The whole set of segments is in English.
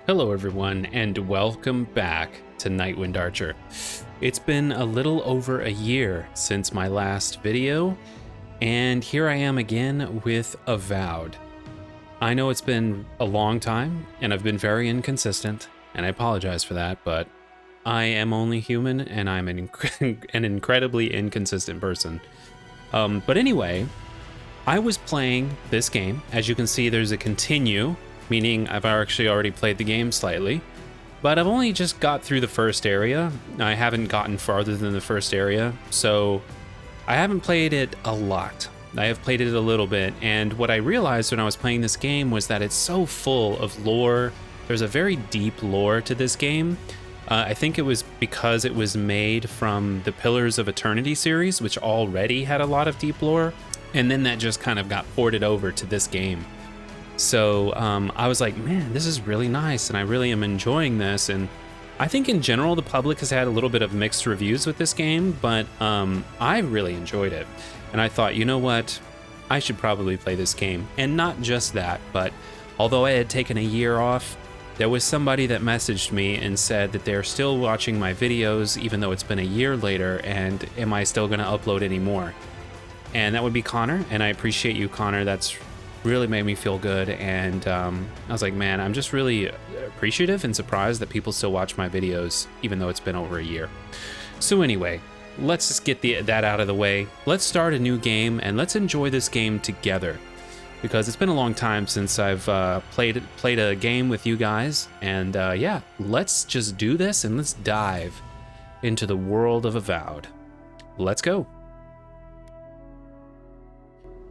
Hello everyone, and welcome back to Nightwind Archer. It's been a little over a year since my last video, and here I am again with Avowed. I know it's been a long time, and I've been very inconsistent, and I apologize for that, but I am only human, and I'm an incredibly inconsistent person. But anyway, I was playing this game. As you can see, there's a continue, meaning I've actually already played the game slightly, but I've only just got through the first area. I haven't gotten farther than the first area, so I haven't played it a lot. I have played it a little bit, and what I realized when I was playing this game was that it's so full of lore. There's a very deep lore to this game. I think it was because it was made from the Pillars of Eternity series, which already had a lot of deep lore, and then that just kind of got ported over to this game. So I was like, man, this is really nice, and I really am enjoying this. And I think in general, the public has had a little bit of mixed reviews with this game, but I really enjoyed it. And I thought, you know what? I should probably play this game. And not just that, but although I had taken a year off, there was somebody that messaged me and said that they're still watching my videos, even though it's been a year later, and am I still going to upload any more? And that would be Connor, and I appreciate you, Connor. That's really made me feel good, and I was like, man, I'm just really appreciative and surprised that people still watch my videos even though it's been over a year. So anyway, let's just get that out of the way. Let's start a new game, and let's enjoy this game together, because it's been a long time since I've played a game with you guys. And yeah, let's just do this, and let's dive into the world of Avowed. Let's go.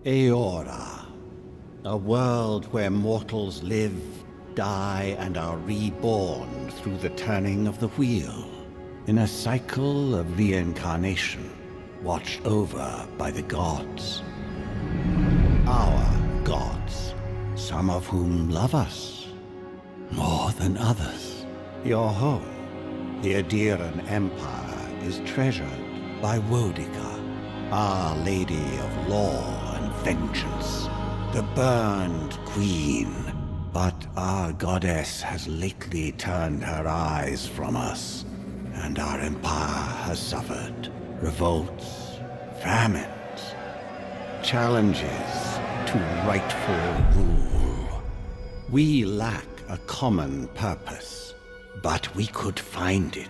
Eora. A world where mortals live, die, and are reborn through the turning of the wheel, in a cycle of reincarnation, watched over by the gods. Our gods, some of whom love us more than others. Your home, the Adiran Empire, is treasured by Wodica, Our Lady of Law and Vengeance, the burned queen. But our goddess has lately turned her eyes from us, and our empire has suffered revolts, famines, challenges to rightful rule. We lack a common purpose, but we could find it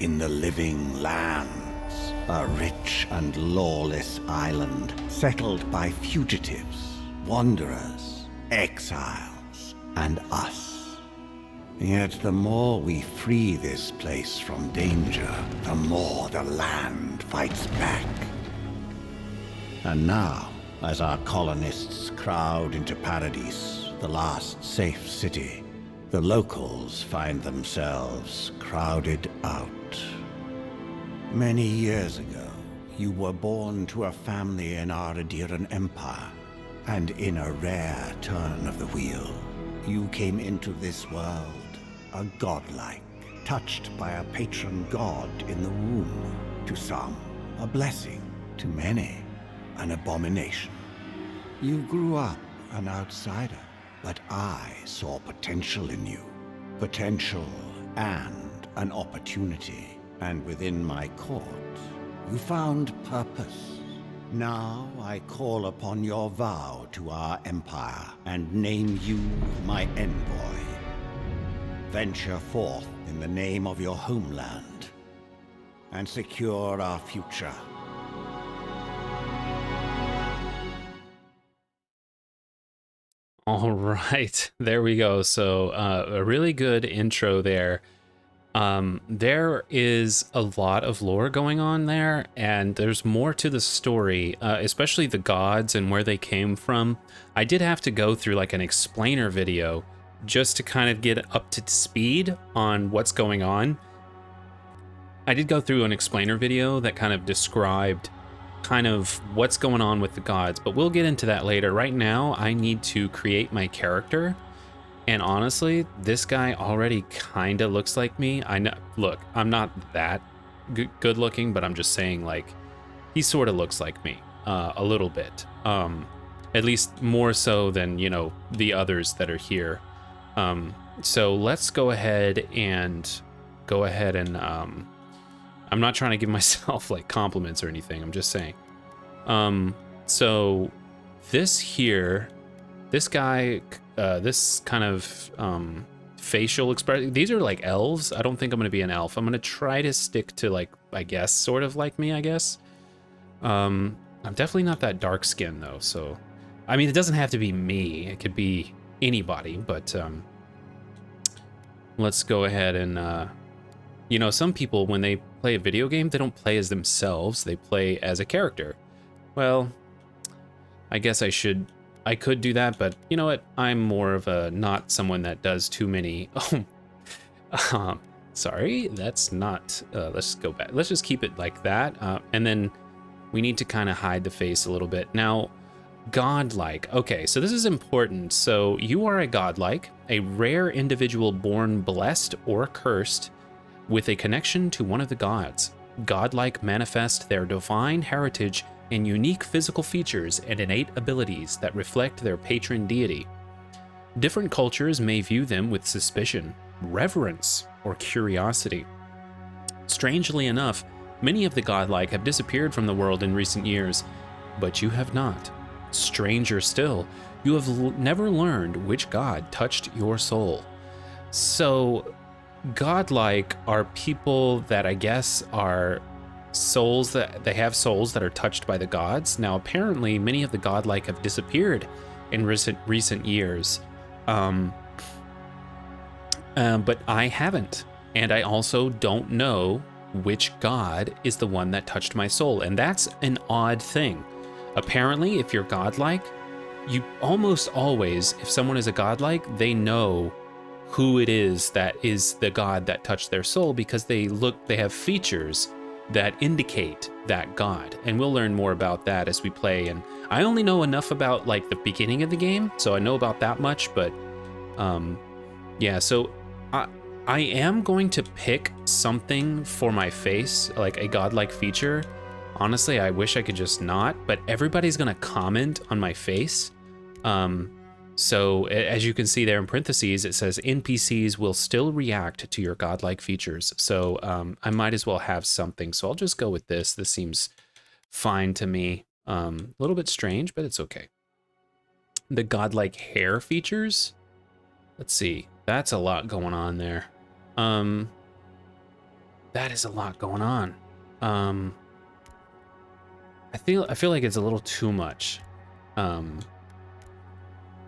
in the living lands, a rich and lawless island settled by fugitives, wanderers, exiles, and us. Yet the more we free this place from danger, the more the land fights back. And now, as our colonists crowd into Paradise, the last safe city, the locals find themselves crowded out. Many years ago, you were born to a family in our Adiran Empire. And in a rare turn of the wheel, you came into this world a godlike, touched by a patron god in the womb. To some, a blessing. To many, an abomination. You grew up an outsider, but I saw potential in you. Potential and an opportunity. And within my court, you found purpose. Now I call upon your vow to our empire and name you my envoy. Venture forth in the name of your homeland and secure our future. All right, there we go. So a really good intro there. There is a lot of lore going on there, and there's more to the story, especially the gods and where they came from. I did have to go through like an explainer video just to kind of get up to speed on what's going on. I did go through an explainer video that kind of described kind of what's going on with the gods, but we'll get into that later. Right now, I need to create my character. And honestly, this guy already kind of looks like me. I know, look, I'm not that good looking, but I'm just saying, like, he sort of looks like me a little bit. At least more so than, you know, the others that are here. So let's go ahead and I'm not trying to give myself like compliments or anything. I'm just saying. So this here, this guy, this kind of facial expression, these are like elves. I don't think I'm going to be an elf. I'm going to try to stick to like, I guess, sort of like me, I guess. I'm definitely not that dark skin though. So, I mean, it doesn't have to be me. It could be anybody, but let's go ahead and, you know, some people, when they play a video game, they don't play as themselves. They play as a character. Well, I guess I could do that, but you know what? I'm more of a, not someone that does too many. Oh, sorry, that's not, let's go back. Let's just keep it like that. And then we need to kind of hide the face a little bit. Now, godlike. Okay, so this is important. So you are a godlike, a rare individual born blessed or cursed with a connection to one of the gods. Godlike manifest their divine heritage in unique physical features and innate abilities that reflect their patron deity. Different cultures may view them with suspicion, reverence, or curiosity. Strangely enough, many of the godlike have disappeared from the world in recent years, but you have not. Stranger still, you have never learned which god touched your soul. So, godlike are people that I guess are souls, that they have souls that are touched by the gods. Now, apparently, many of the godlike have disappeared in recent years, but I haven't, and I also don't know which god is the one that touched my soul, and that's an odd thing. Apparently, if you're godlike, you almost always, if someone is a godlike, they know who it is that is the god that touched their soul, because they have features that indicate that god, and we'll learn more about that as we play. And I only know enough about like the beginning of the game, so I know about that much, but yeah, so I am going to pick something for my face, like a godlike feature. Honestly, I wish I could just not, but everybody's gonna comment on my face. So as you can see there in parentheses, it says NPCs will still react to your godlike features. So I might as well have something. So I'll just go with this. This seems fine to me. A little bit strange, but it's okay. The godlike hair features. Let's see. That's a lot going on there. That is a lot going on. I feel like it's a little too much.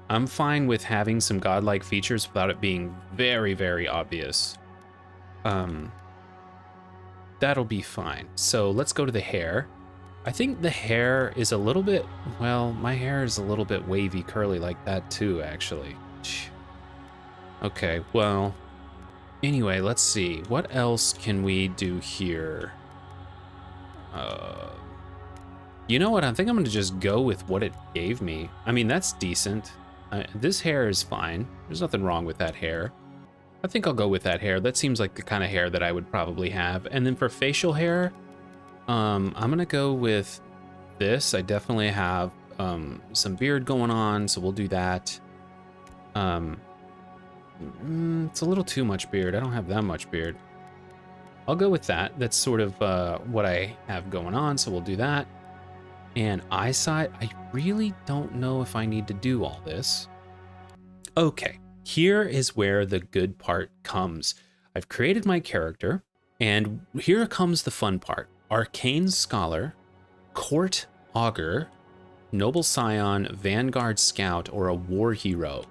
I'm fine with having some godlike features without it being very, very obvious. That'll be fine. So let's go to the hair. I think the hair is a little bit, well, my hair is a little bit wavy, curly like that too, actually. Okay, well, anyway, let's see. What else can we do here? You know what? I think I'm gonna just go with what it gave me. I mean, that's decent. This hair is fine. There's nothing wrong with that hair. I think I'll go with that hair. That seems like the kind of hair that I would probably have. And then for facial hair, I'm gonna go with this. I definitely have some beard going on, so we'll do that. It's a little too much beard. I don't have that much beard. I'll go with that. That's sort of what I have going on, so we'll do that. And eyesight, I really don't know if I need to do all this. Okay, here is where the good part comes. I've created my character, and here comes the fun part. Arcane Scholar, Court Augur, Noble Scion, Vanguard Scout, or a War Hero.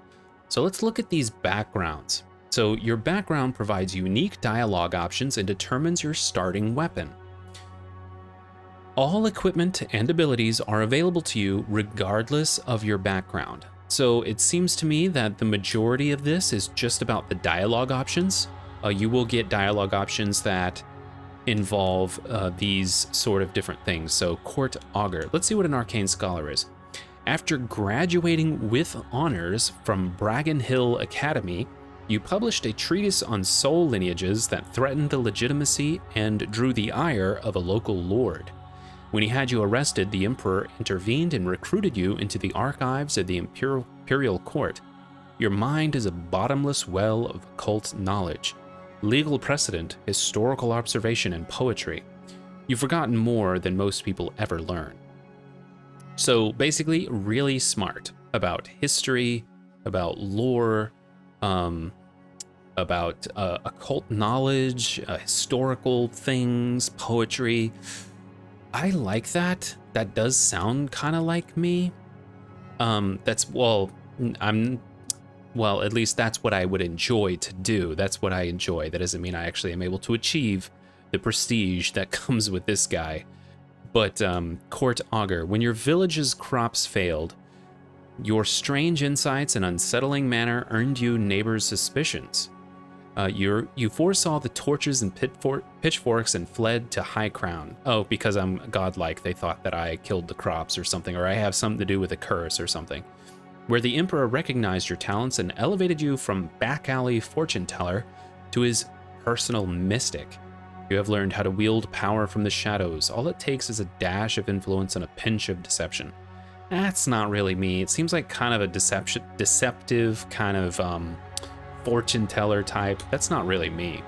So let's look at these backgrounds. So your background provides unique dialogue options and determines your starting weapon. All equipment and abilities are available to you regardless of your background. So it seems to me that the majority of this is just about the dialogue options. You will get dialogue options that involve these sort of different things. So Court Augur, let's see what an Arcane Scholar is. After graduating with honors from Bragan Hill Academy, you published a treatise on soul lineages that threatened the legitimacy and drew the ire of a local lord. When he had you arrested, the Emperor intervened and recruited you into the archives of the Imperial Court. Your mind is a bottomless well of occult knowledge, legal precedent, historical observation, and poetry. You've forgotten more than most people ever learn. So basically, really smart about history, about lore, about occult knowledge, historical things, poetry. I like that. That does sound kind of like me. Well, at least that's what I would enjoy to do. That's what I enjoy. That doesn't mean I actually am able to achieve the prestige that comes with this guy. But Court Augur, when your village's crops failed, your strange insights and unsettling manner earned you neighbors' suspicions. You foresaw the torches and pitchforks and fled to High Crown. Oh, because I'm godlike, they thought that I killed the crops or something, or I have something to do with a curse or something. Where the Emperor recognized your talents and elevated you from back alley fortune teller to his personal mystic. You have learned how to wield power from the shadows. All it takes is a dash of influence and a pinch of deception. That's not really me. It seems like kind of a deceptive kind of fortune teller type. That's not really me.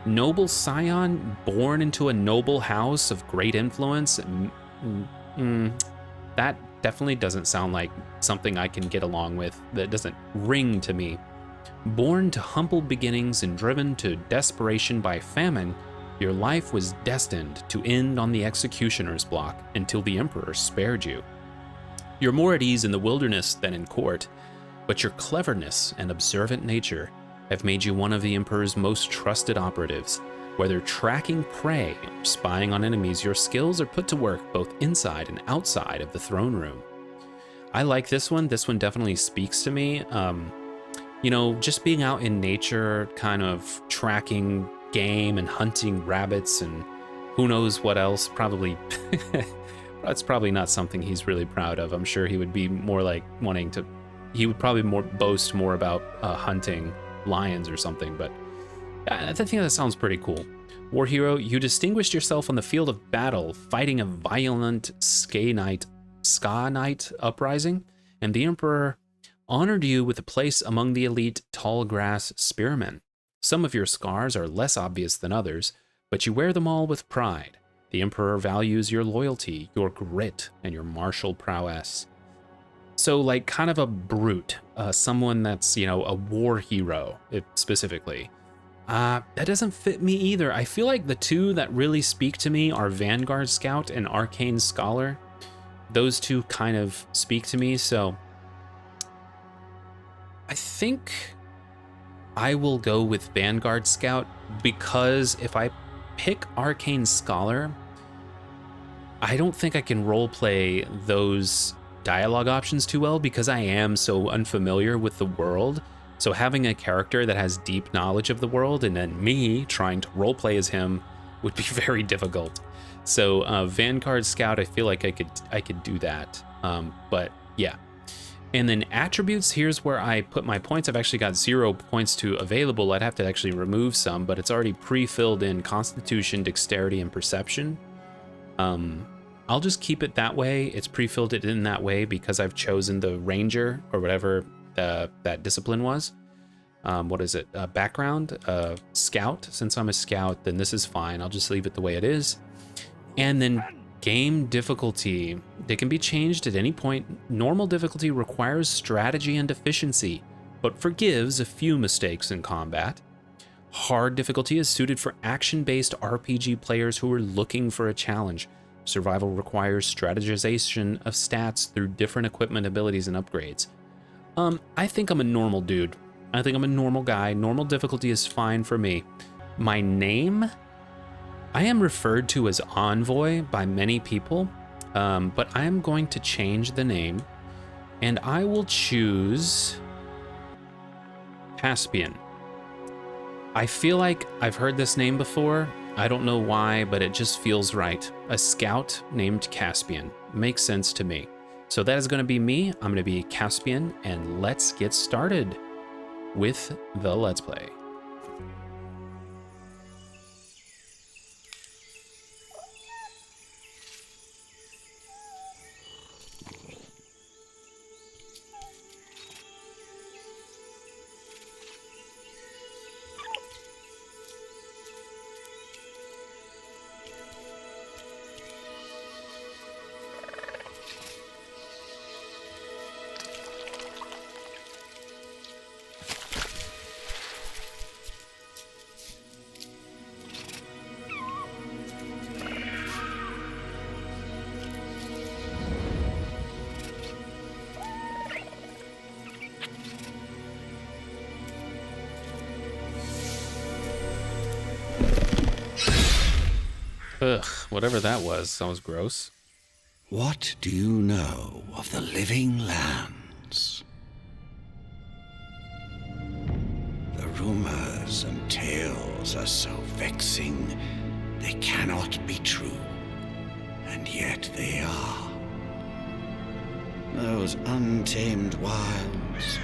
Noble scion, born into a noble house of great influence. That definitely doesn't sound like something I can get along with. That doesn't ring to me. Born to humble beginnings and driven to desperation by famine, your life was destined to end on the executioner's block until the Emperor spared you. You're more at ease in the wilderness than in court, but your cleverness and observant nature have made you one of the Emperor's most trusted operatives. Whether tracking prey or spying on enemies, your skills are put to work both inside and outside of the throne room. I like this one. This one definitely speaks to me. You know, just being out in nature, kind of tracking game and hunting rabbits and who knows what else, probably that's probably not something he's really proud of. I'm sure he would be more like he would probably boast more about hunting lions or something, but I think that sounds pretty cool. War hero, you distinguished yourself on the field of battle, fighting a violent Ska Knight uprising, and the Emperor honored you with a place among the elite tall grass spearmen. Some of your scars are less obvious than others, but you wear them all with pride. The Emperor values your loyalty, your grit, and your martial prowess. So, like, kind of a brute, someone that's, you know, a war hero, specifically. That doesn't fit me either. I feel like the two that really speak to me are Vanguard Scout and Arcane Scholar. Those two kind of speak to me, so I think I will go with Vanguard Scout, because if I pick Arcane Scholar, I don't think I can roleplay those dialogue options too well because I am so unfamiliar with the world. So having a character that has deep knowledge of the world and then me trying to roleplay as him would be very difficult. So Vanguard Scout, I feel like I could do that. But yeah. And then attributes, here's where I put my points. I've actually got 0 points to available. I'd have to actually remove some, but it's already pre-filled in Constitution, Dexterity, and Perception. I'll just keep it that way. It's pre-filled it in that way because I've chosen the Ranger or whatever that discipline was. What is it? Background, Scout. Since I'm a Scout, then this is fine. I'll just leave it the way it is. And then game difficulty. They can be changed at any point. Normal difficulty requires strategy and efficiency, but forgives a few mistakes in combat. Hard difficulty is suited for action-based RPG players who are looking for a challenge. Survival requires strategization of stats through different equipment, abilities, and upgrades. I think I'm a normal dude. I think I'm a normal guy. Normal difficulty is fine for me. My name? I am referred to as Envoy by many people, but I am going to change the name, and I will choose Caspian. I feel like I've heard this name before. I don't know why, but it just feels right. A scout named Caspian. Makes sense to me. So that is going to be me. I'm going to be Caspian, and let's get started with the Let's Play. Whatever that was gross. What do you know of the living lands? The rumors and tales are so vexing, they cannot be true. And yet they are. Those untamed wilds,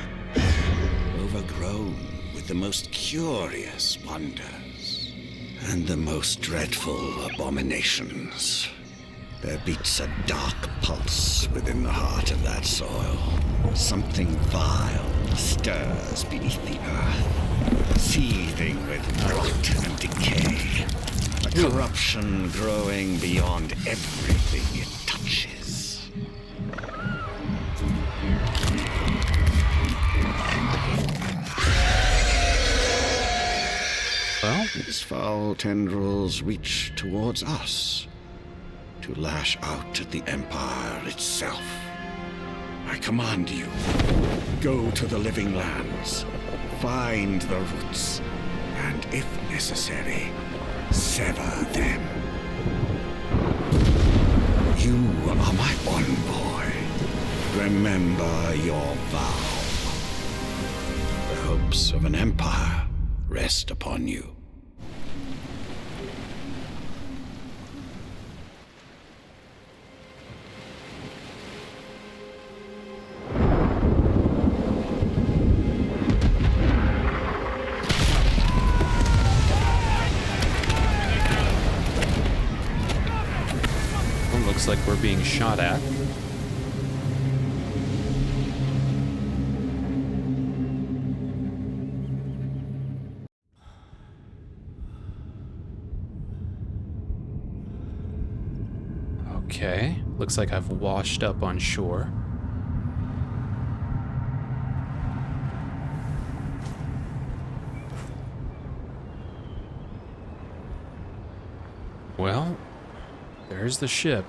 overgrown with the most curious wonders and the most dreadful abominations. There beats a dark pulse within the heart of that soil. Something vile stirs beneath the earth, seething with rot and decay. A corruption growing beyond everything it touches. Well, These foul tendrils reach towards us, to lash out at the Empire itself. I command you, go to the living lands, find the roots, and if necessary, sever them. You are my envoy. Remember your vow. The hopes of an empire rest upon you. looks like we're being shot at. Okay, looks like I've washed up on shore. Well, there's the ship.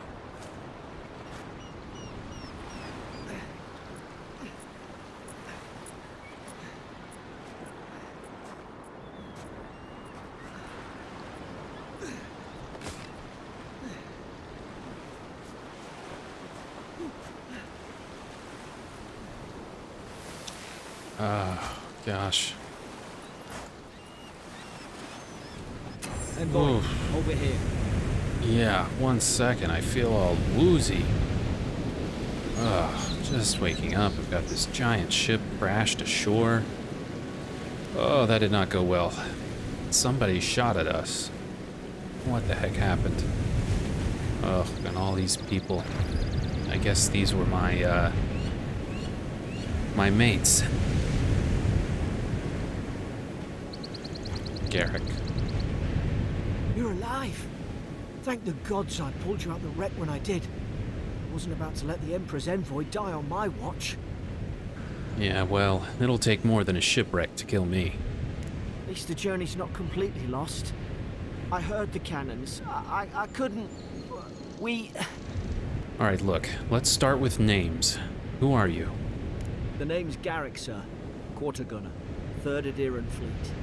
Gosh. And boy, over here. Yeah, 1 second. I feel all woozy. Just waking up. I've got this giant ship crashed ashore. Oh, that did not go well. Somebody shot at us. What the heck happened? Oh, and all these people. I guess these were my mates. Garrick. You're alive. Thank the gods I pulled you out the wreck when I did. I wasn't about to let the Emperor's envoy die on my watch. Yeah, well, it'll take more than a shipwreck to kill me. At least the journey's not completely lost. I heard the cannons. I couldn't... We... Alright, look, let's start with names. Who are you? The name's Garrick, sir. Quarter gunner. 3rd Adherent Fleet.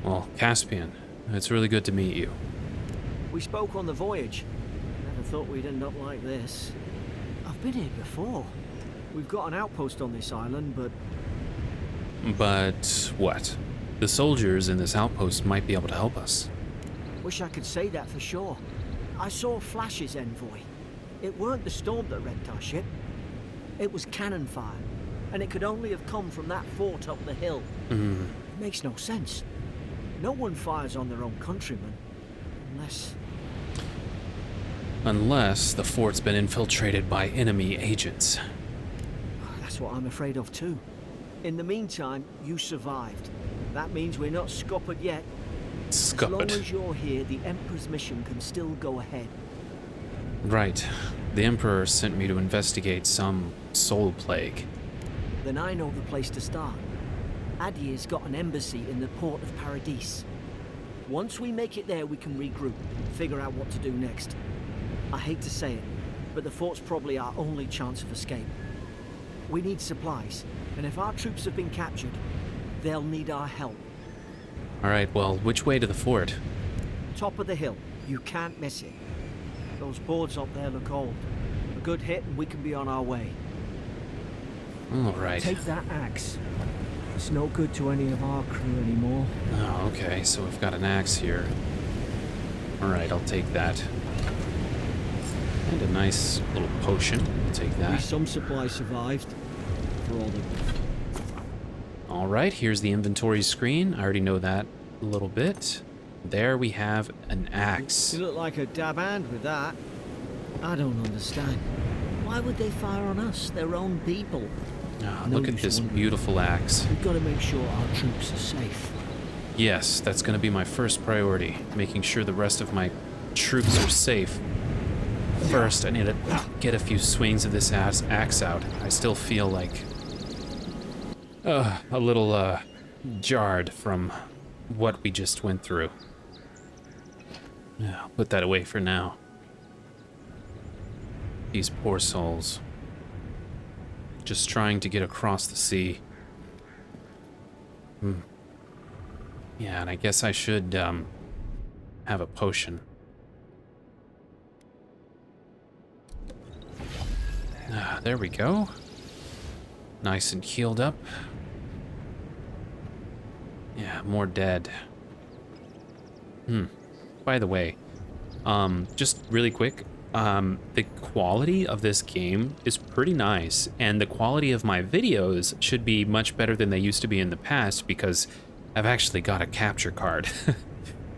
Well, Caspian, it's really good to meet you. We spoke on the voyage. Never thought we'd end up like this. I've been here before. We've got an outpost on this island, but... But what? The soldiers in this outpost might be able to help us. Wish I could say that for sure. I saw flashes, envoy. It weren't the storm that wrecked our ship. It was cannon fire, and it could only have come from that fort up the hill. It makes no sense. No one fires on their own countrymen, Unless the fort's been infiltrated by enemy agents. That's what I'm afraid of too. In the meantime, you survived. That means we're not scuppered yet. As long as you're here, the Emperor's mission can still go ahead. Right. The Emperor sent me to investigate some soul plague. Then I know the place to start. Adir's got an embassy in the port of Paradis. Once we make it there, we can regroup, figure out what to do next. I hate to say it, but the fort's probably our only chance of escape. We need supplies, and if our troops have been captured, they'll need our help. Alright, well, which way to the fort? Top of the hill. You can't miss it. Those boards up there look old. A good hit and we can be on our way. All right. Take that axe. It's no good to any of our crew anymore. Oh, okay. So we've got an axe here. All right, I'll take that. And a nice little potion. I'll take At that. least some supplies survived. For all the... All right, here's the inventory screen. I already know that a little bit. There we have an axe. You look like a dab hand with that. I don't understand. Why would they fire on us, their own people? Ah, No look at use this wondering. beautiful axe. We've got to make sure our troops are safe. Yes, that's going to be my first priority, making sure the rest of my troops are safe. First, I need to get a few swings of this axe out. I still feel like a little jarred from what we just went through. Yeah, I'll put that away for now. These poor souls. Just trying to get across the sea. Yeah, and I guess I should have a potion. There we go. Nice and healed up. Yeah, more dead. By the way, just really quick, the quality of this game is pretty nice, and the quality of my videos should be much better than they used to be in the past because I've actually got a capture card.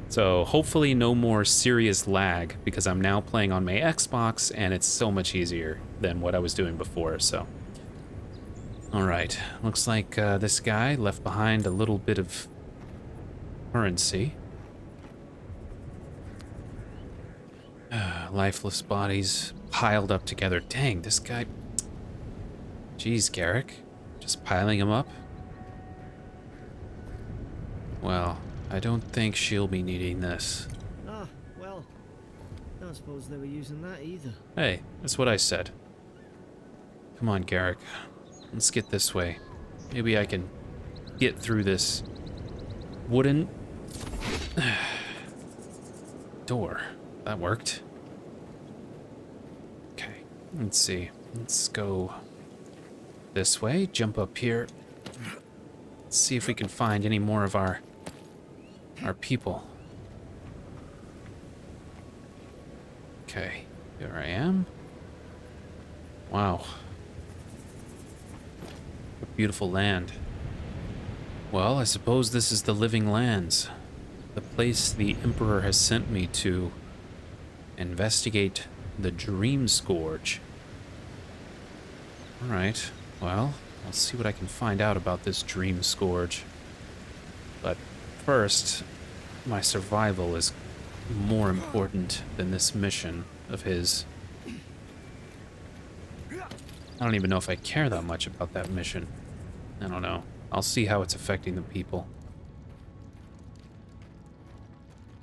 So hopefully no more serious lag because I'm now playing on my Xbox and it's so much easier than what I was doing before, so. All right, looks like this guy left behind a little bit of currency. Lifeless bodies piled up together. Dang, this guy... Jeez, Garrick. Just piling them up? Well, I don't think she'll be needing this. Ah, well, I don't suppose they were using that either. Hey, that's what I said. Come on, Garrick. Let's get this way. Maybe I can get through this wooden door. That worked. Okay, let's see. Let's go this way, jump up here. Let's see if we can find any more of our people. Okay, here I am. Wow. What beautiful land. Well, I suppose this is the Living Lands. The place the Emperor has sent me to investigate the Dream Scourge. Alright, well, I'll see what I can find out about this Dream Scourge. But first, my survival is more important than this mission of his. I don't even know if I care that much about that mission. I don't know. I'll see how it's affecting the people.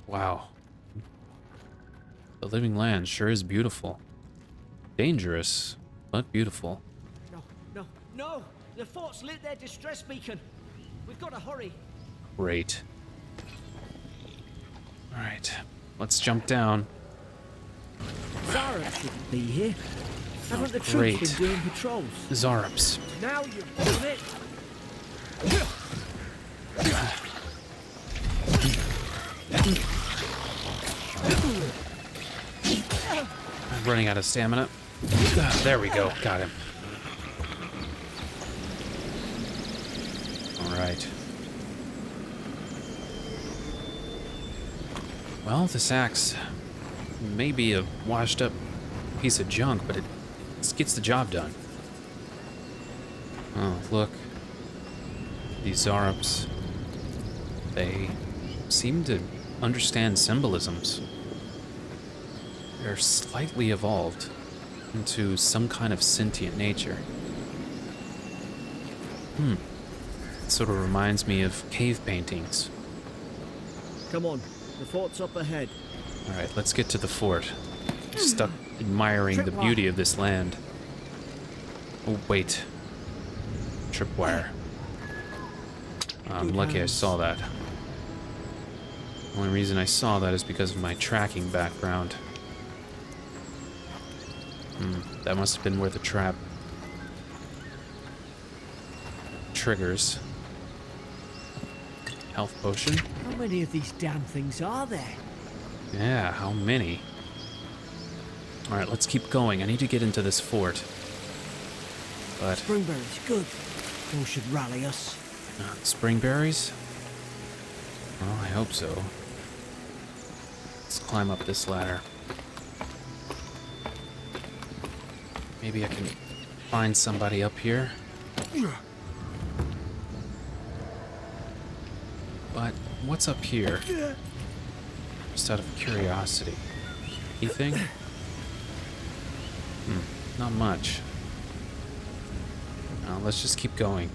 Wow. The Living Land sure is beautiful. Dangerous, but beautiful. No! The fort's lit their distress beacon. We've got to hurry. Great. Alright, let's jump down. Zara shouldn't be here. Haven't the great. troops been doing patrols? Zarups. Now you've done it. I'm running out of stamina. There we go, got him. Alright. Well, this axe may be a washed up piece of junk, but it gets the job done. Oh, look. These Zarups. They seem to understand symbolisms. They're slightly evolved into some kind of sentient nature. It sort of reminds me of cave paintings. Come on, the fort's up ahead. Alright, let's get to the fort. I'm stuck admiring the beauty of this land. Oh, wait. Tripwire. I'm lucky I saw that. Only reason I saw that is because of my tracking background. That must have been where the trap triggers. Health potion. How many of these damn things are there? Yeah, how many? Alright, let's keep going. I need to get into this fort. But... Springberries, good. Those should rally us. Springberries? Well, I hope so. Let's climb up this ladder. Maybe I can find somebody up here. But what's up here? Just out of curiosity. Anything? Not much. Let's just keep going.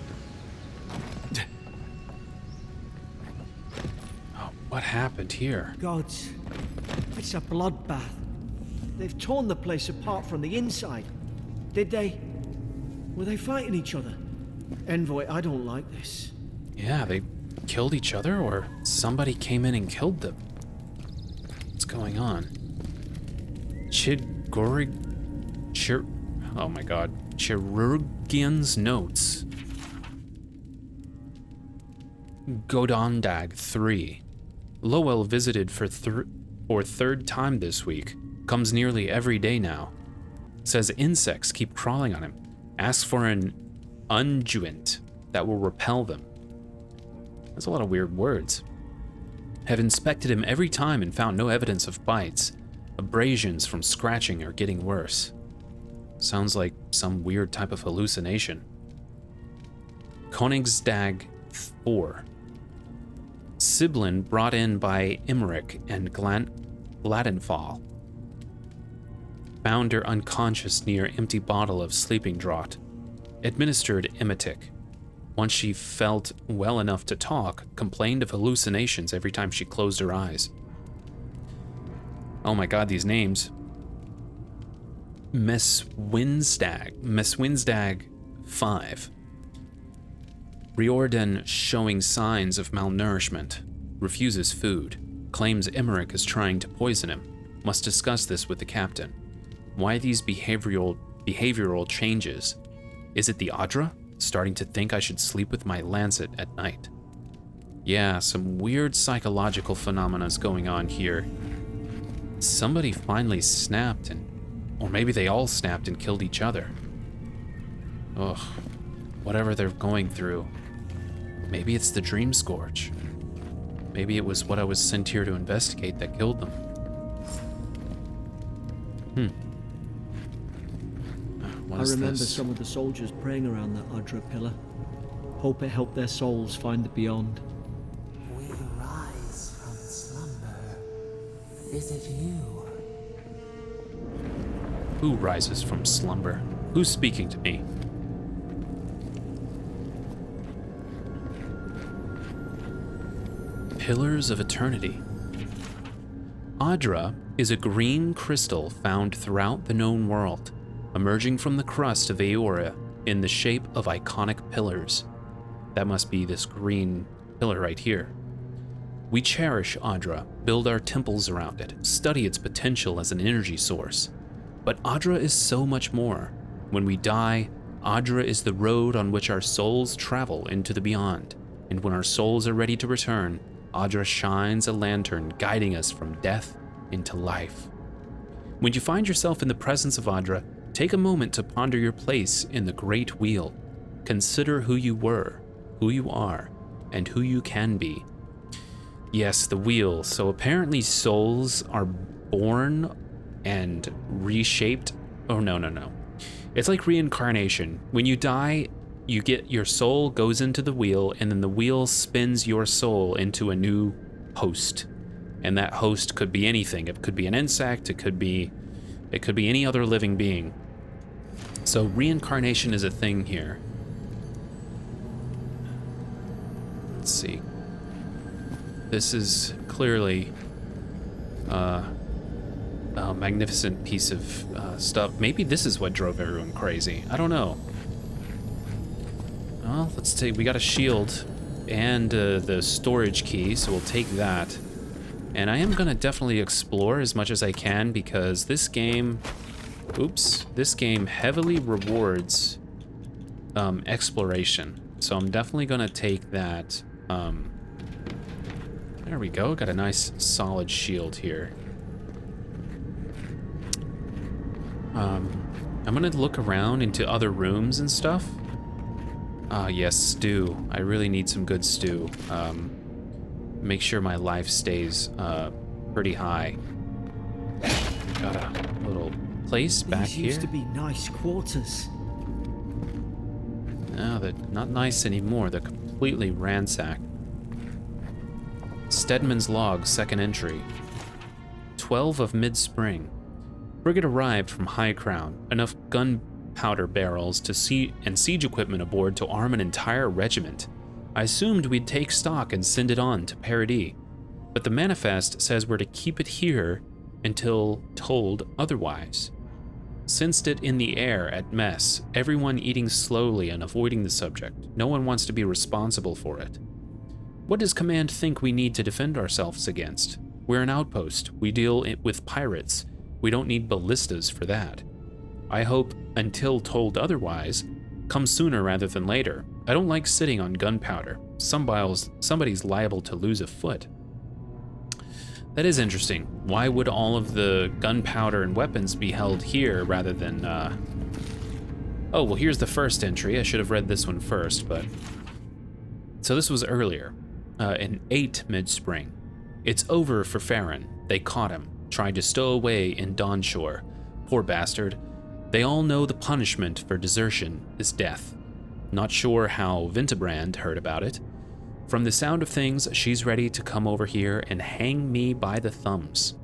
Oh, what happened here? Gods, it's a bloodbath. They've torn the place apart from the inside. Did they? Were they fighting each other? Envoy, I don't like this. Yeah, they killed each other, or somebody came in and killed them. What's going on? Oh my god. Chirurgian's notes. Godondag 3. Lowell visited for third time this week. Comes nearly every day now. Says insects keep crawling on him. Asks for an unguent that will repel them. That's a lot of weird words. Have inspected him every time and found no evidence of bites. Abrasions from scratching are getting worse. Sounds like some weird type of hallucination. Koningsdag 4. Siblin brought in by Emmerich and Gladenfall. Found her unconscious near empty bottle of sleeping draught. Administered emetic. Once she felt well enough to talk, complained of hallucinations every time she closed her eyes. Oh my god, these names. Meswinsdag 5. Riordan showing signs of malnourishment. Refuses food. Claims Emmerich is trying to poison him. Must discuss this with the captain. Why these behavioral changes? Is it the Adra? Starting to think I should sleep with my lancet at night. Yeah, some weird psychological phenomena's going on here. Somebody finally snapped or maybe they all snapped and killed each other. Ugh, whatever they're going through. Maybe it's the Dream Scourge. Maybe it was what I was sent here to investigate that killed them. I remember some of the soldiers praying around that Adra pillar. Hope it helped their souls find the beyond. We rise from slumber. Is it you? Who rises from slumber? Who's speaking to me? Pillars of Eternity. Adra is a green crystal found throughout the known world, emerging from the crust of Aeoria in the shape of iconic pillars. That must be this green pillar right here. We cherish Adra, build our temples around it, study its potential as an energy source. But Adra is so much more. When we die, Adra is the road on which our souls travel into the beyond. And when our souls are ready to return, Adra shines a lantern guiding us from death into life. When you find yourself in the presence of Adra, take a moment to ponder your place in the Great Wheel. Consider who you were, who you are, and who you can be. Yes, the wheel. So apparently souls are born and reshaped. Oh, no. It's like reincarnation. When you die, you get your soul goes into the wheel, and then the wheel spins your soul into a new host. And that host could be anything. It could be an insect, it could be any other living being. So reincarnation is a thing here. Let's see. This is clearly a magnificent piece of stuff. Maybe this is what drove everyone crazy. I don't know. Well, let's take. We got a shield and the storage key, so we'll take that. And I am gonna definitely explore as much as I can because this game, this game heavily rewards exploration. So I'm definitely gonna take that. There we go, got a nice solid shield here. I'm gonna look around into other rooms and stuff. Yes, stew. I really need some good stew. Make sure my life stays pretty high. Got a little place back here. These used to be nice quarters. No, they're not nice anymore. They're completely ransacked. Stedman's log, second entry. 12 of mid-spring. Frigate arrived from High Crown. Enough gunpowder barrels to and siege equipment aboard to arm an entire regiment. I assumed we'd take stock and send it on to Paradis, but the manifest says we're to keep it here until told otherwise. Sensed it in the air at mess, everyone eating slowly and avoiding the subject. No one wants to be responsible for it. What does command think we need to defend ourselves against? We're an outpost. We deal with pirates. We don't need ballistas for that. I hope, until told otherwise, come sooner rather than later. I don't like sitting on gunpowder. Somebody's liable to lose a foot. That is interesting. Why would all of the gunpowder and weapons be held here rather than, Oh, well, here's the first entry. I should have read this one first, but... So this was earlier, in 8 mid-spring. It's over for Farron. They caught him, tried to stow away in Dawnshore. Poor bastard. They all know the punishment for desertion is death. Not sure how Vintebrand heard about it. From the sound of things, she's ready to come over here and hang me by the thumbs.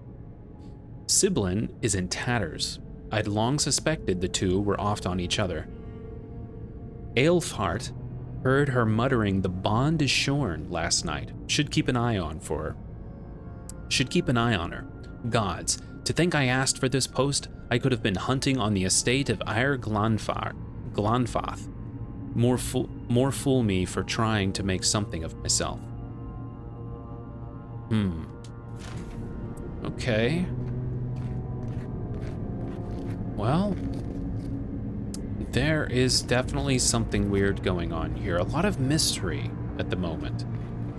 Siblin is in tatters. I'd long suspected the two were off on each other. Aelfhart heard her muttering the bond is shorn last night. Should keep an eye on her. Gods, to think I asked for this post, I could have been hunting on the estate of Ire Glanfath. More fool me for trying to make something of myself. Okay. Well, there is definitely something weird going on here. A lot of mystery at the moment.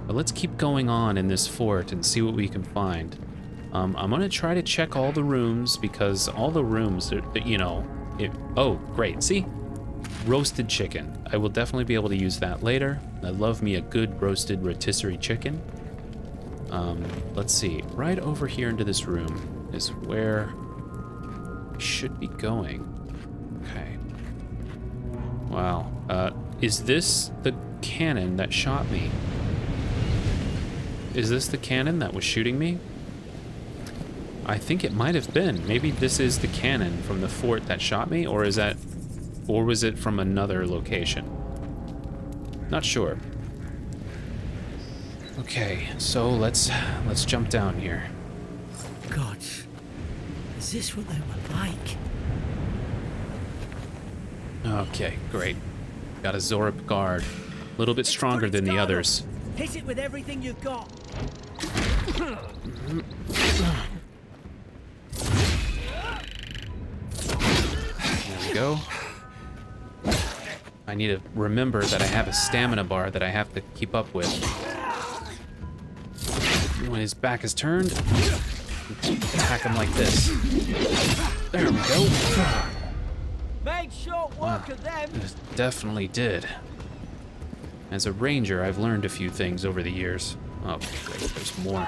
But let's keep going on in this fort and see what we can find. I'm gonna try to check all the rooms because all the rooms, oh, great, see? Roasted chicken. I will definitely be able to use that later. I love me a good roasted rotisserie chicken. Let's see, right over here into this room is where we should be going. Okay. Wow, is this the cannon that shot me? Is this the cannon that was shooting me? I think it might have been. Maybe this is the cannon from the fort that shot me, or was it from another location? Not sure. Okay, so let's jump down here. Gods, is this what they were like? Okay, great. Got a Zorip guard. A little bit stronger than the others. Hit it with everything you've got. There we go. I need to remember that I have a stamina bar that I have to keep up with. When his back is turned, attack him like this. There we go. Made short work of them. It definitely did. As a ranger, I've learned a few things over the years. Oh, great, there's more.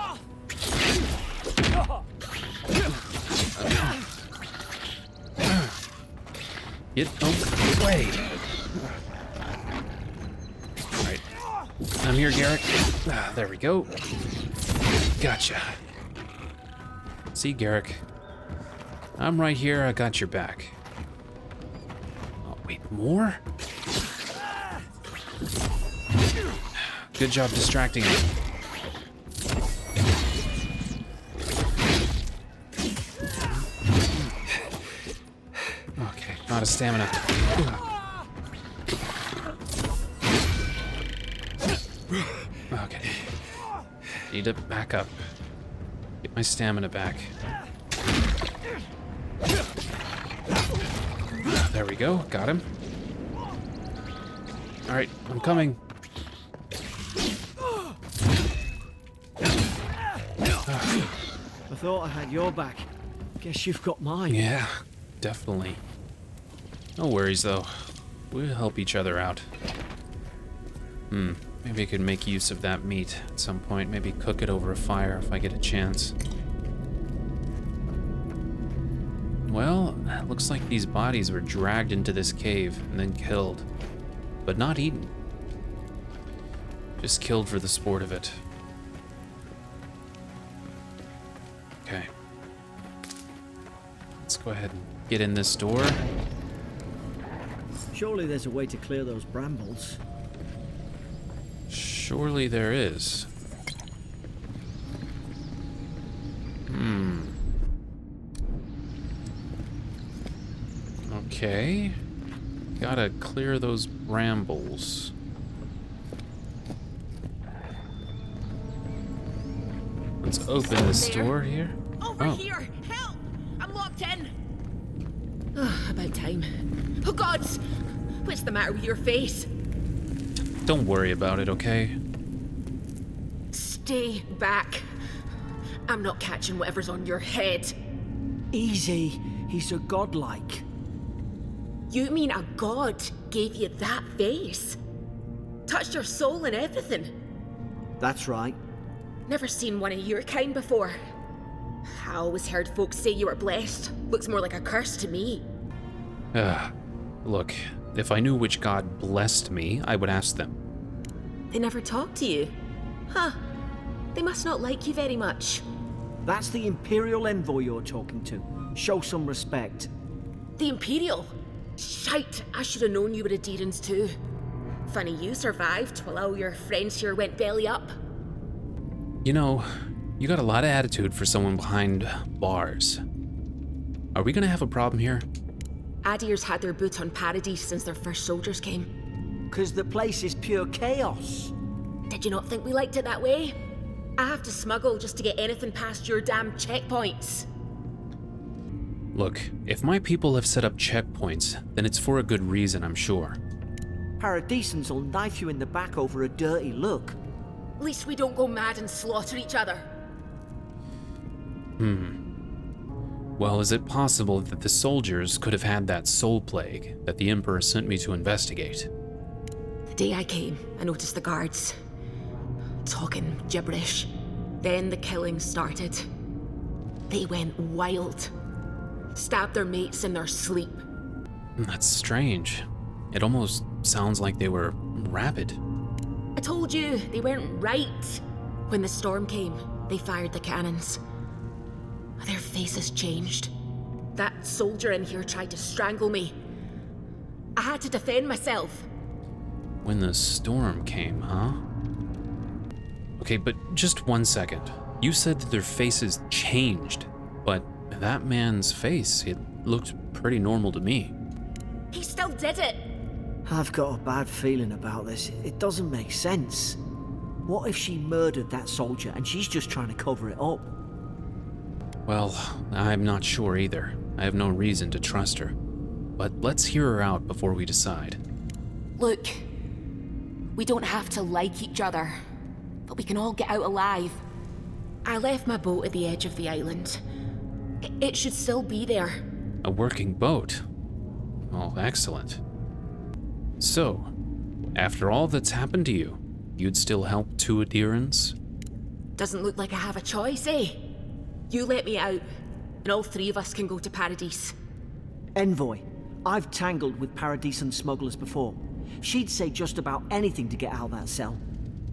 Get away. Alright. I'm here, Garrick. There we go. Gotcha. See, Garrick. I'm right here, I got your back. Oh, wait, more? Good job distracting me. Okay, not a stamina. Okay. Need to back up. my stamina back. There we go, got him. Alright, I'm coming. I thought I had your back. Guess you've got mine. Yeah, definitely. No worries though. We'll help each other out. Maybe I could make use of that meat at some point. Maybe cook it over a fire if I get a chance. Well, it looks like these bodies were dragged into this cave and then killed. But not eaten. Just killed for the sport of it. Okay. Let's go ahead and get in this door. Surely there's a way to clear those brambles. Surely there is. Okay. Gotta clear those brambles. Let's open this door here. Over here! Help! I'm locked in! About time. Oh gods! What's the matter with your face? Don't worry about it, okay? Stay back. I'm not catching whatever's on your head. Easy. He's so godlike. You mean a god gave you that face? Touched your soul and everything? That's right. Never seen one of your kind before. I always heard folks say you were blessed. Looks more like a curse to me. Look, if I knew which god blessed me, I would ask them. They never talk to you? Huh. They must not like you very much. That's the Imperial envoy you're talking to. Show some respect. The Imperial? Shite, I should have known you were a Deerans too. Funny you survived while all your friends here went belly up. You know, you got a lot of attitude for someone behind bars. Are we gonna have a problem here? Adir's had their boot on Paradise since their first soldiers came. 'Cause the place is pure chaos. Did you not think we liked it that way? I have to smuggle just to get anything past your damn checkpoints. Look, if my people have set up checkpoints, then it's for a good reason, I'm sure. Paradisans will knife you in the back over a dirty look. At least we don't go mad and slaughter each other. Well, is it possible that the soldiers could have had that soul plague that the Emperor sent me to investigate? The day I came, I noticed the guards talking gibberish. Then the killing started. They went wild. Stabbed their mates in their sleep. That's strange. It almost sounds like they were rabid. I told you, they weren't right. When the storm came, they fired the cannons. Their faces changed. That soldier in here tried to strangle me. I had to defend myself. When the storm came, huh? Okay, but just 1 second. You said that their faces changed, but that man's face, it looked pretty normal to me. He still did it. I've got a bad feeling about this. It doesn't make sense. What if she murdered that soldier and she's just trying to cover it up? Well, I'm not sure either. I have no reason to trust her. But let's hear her out before we decide. Look, we don't have to like each other, but we can all get out alive. I left my boat at the edge of the island. It should still be there. A working boat? Oh, excellent. So, after all that's happened to you, you'd still help two adherents? Doesn't look like I have a choice, eh? You let me out, and all three of us can go to Paradise. Envoy, I've tangled with Paradisan smugglers before. She'd say just about anything to get out of that cell.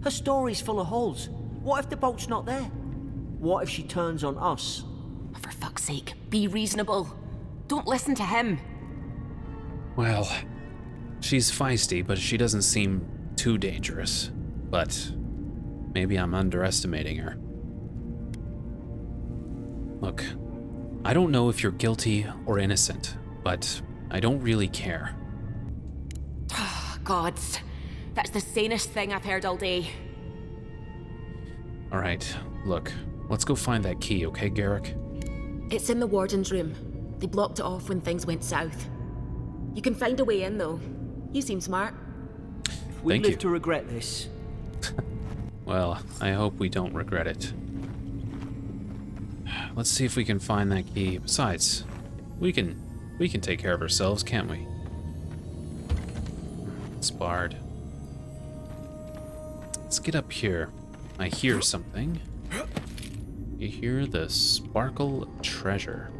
Her story's full of holes. What if the boat's not there? What if she turns on us? For fuck's sake, be reasonable. Don't listen to him. Well, she's feisty, but she doesn't seem too dangerous. But maybe I'm underestimating her. Look, I don't know if you're guilty or innocent, but I don't really care. Gods, that's the sanest thing I've heard all day. All right, look, Let's go find that key, okay, Garrick? It's in the warden's room. They blocked it off when things went south. You can find a way in, though. You seem smart. We Thank live you. to regret this. Well, I hope we don't regret it. Let's see if we can find that key. Besides, we can take care of ourselves, can't we? It's barred. Let's get up here. I hear something. You hear the sparkle of treasure.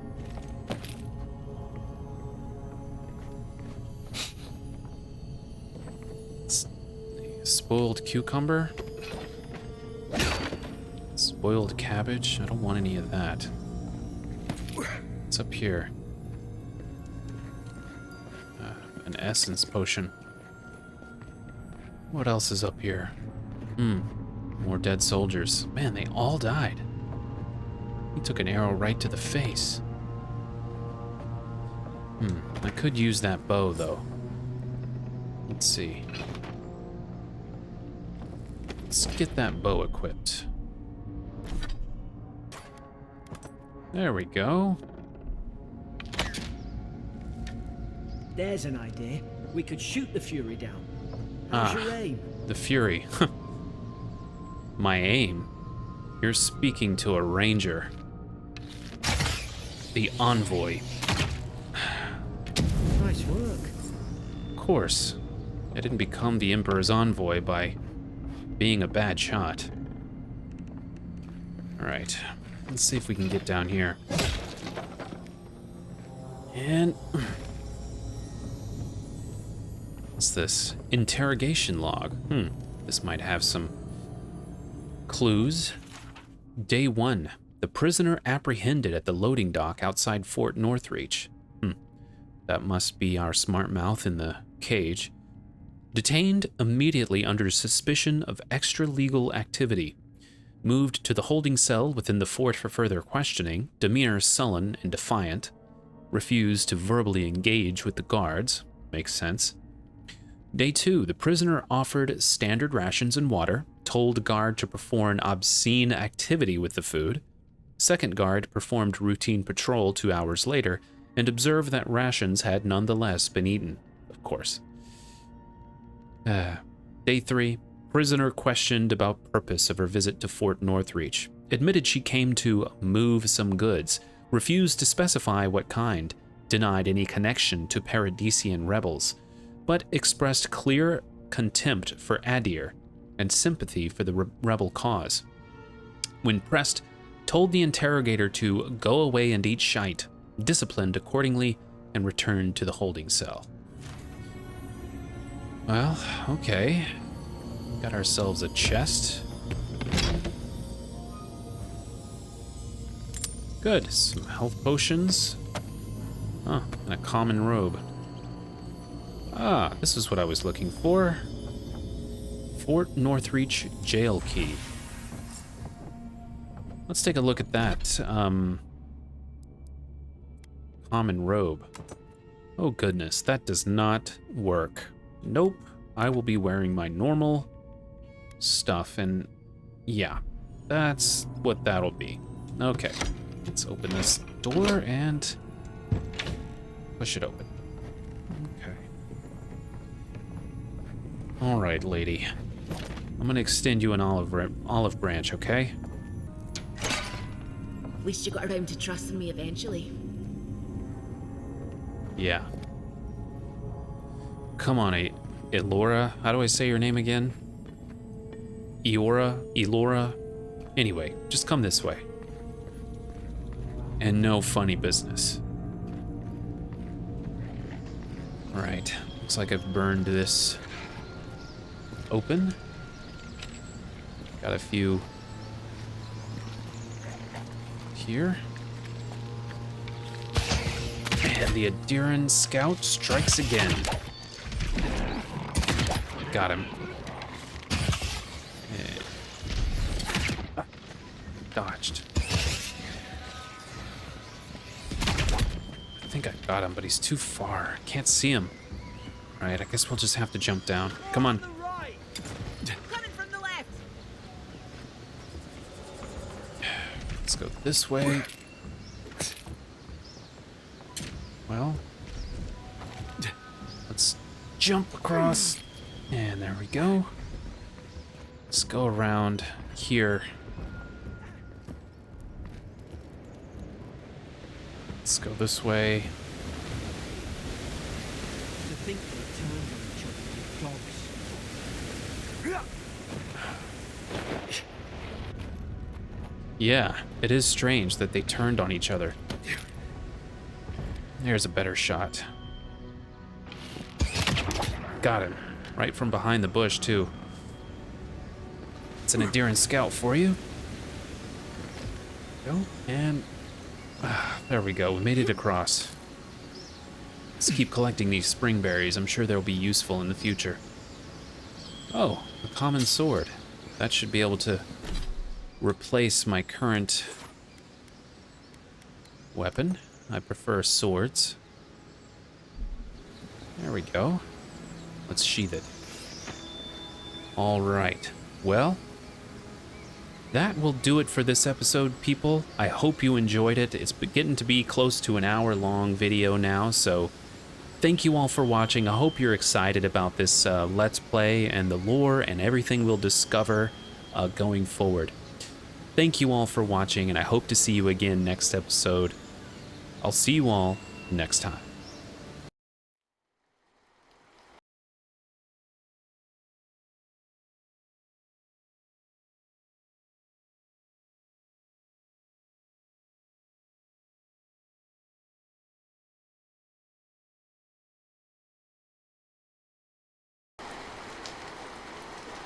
Spoiled cucumber? Spoiled cabbage? I don't want any of that. What's up here? An essence potion. What else is up here? More dead soldiers. Man, they all died. He took an arrow right to the face. I could use that bow, though. Let's see. Let's get that bow equipped. There we go. There's an idea. We could shoot the Fury down. How's your aim? The Fury. My aim? You're speaking to a ranger. The envoy. Nice work. Of course. I didn't become the Emperor's envoy by being a bad shot. Alright. Let's see if we can get down here. And... what's this? Interrogation log. This might have some clues. Day 1. The prisoner apprehended at the loading dock outside Fort Northreach. That must be our smart mouth in the cage. Detained immediately under suspicion of extra-legal activity. Moved to the holding cell within the fort for further questioning, demeanor sullen and defiant. Refused to verbally engage with the guards. Makes sense. Day 2, the prisoner offered standard rations and water, told guard to perform obscene activity with the food. Second guard performed routine patrol 2 hours later and observed that rations had nonetheless been eaten, of course. Day 3, prisoner questioned about purpose of her visit to Fort Northreach. Admitted she came to move some goods, refused to specify what kind, denied any connection to Paradisian rebels, but expressed clear contempt for Adir and sympathy for the rebel cause. When pressed, told the interrogator to go away and eat shite, disciplined accordingly, and returned to the holding cell. Well, okay. Got ourselves a chest. Good, some health potions. And a common robe. This is what I was looking for. Fort Northreach jail key. Let's take a look at that. Common robe. Oh goodness, that does not work. Nope, I will be wearing my normal stuff, and yeah, that's what that'll be. Okay, let's open this door and push it open. Okay. All right, lady. I'm gonna extend you an olive branch, okay? At least you got around to trusting me eventually. Yeah. Come on, Elora. How do I say your name again? Elora? Anyway, just come this way. And no funny business. Alright, looks like I've burned this open. Got a few here. And the Adiran scout strikes again. Got him. Dodged. I think I got him, but he's too far. Can't see him. Alright, I guess we'll just have to jump down. Come on. Coming from the left. Let's go this way. Well, let's jump across. And there we go. Let's go around here. Let's go this way. To think they turned on each other like dogs. Yeah, it is strange that they turned on each other. There's a better shot. Got him. Right from behind the bush, too. It's an endearing scout for you. Go, and... there we go, we made it across. Let's keep collecting these spring berries. I'm sure they'll be useful in the future. Oh, a common sword. That should be able to replace my current weapon. I prefer swords. There we go. Let's sheath it. All right. Well, that will do it for this episode, people. I hope you enjoyed it. It's getting to be close to an hour-long video now, so thank you all for watching. I hope you're excited about this Let's Play and the lore and everything we'll discover going forward. Thank you all for watching, and I hope to see you again next episode. I'll see you all next time.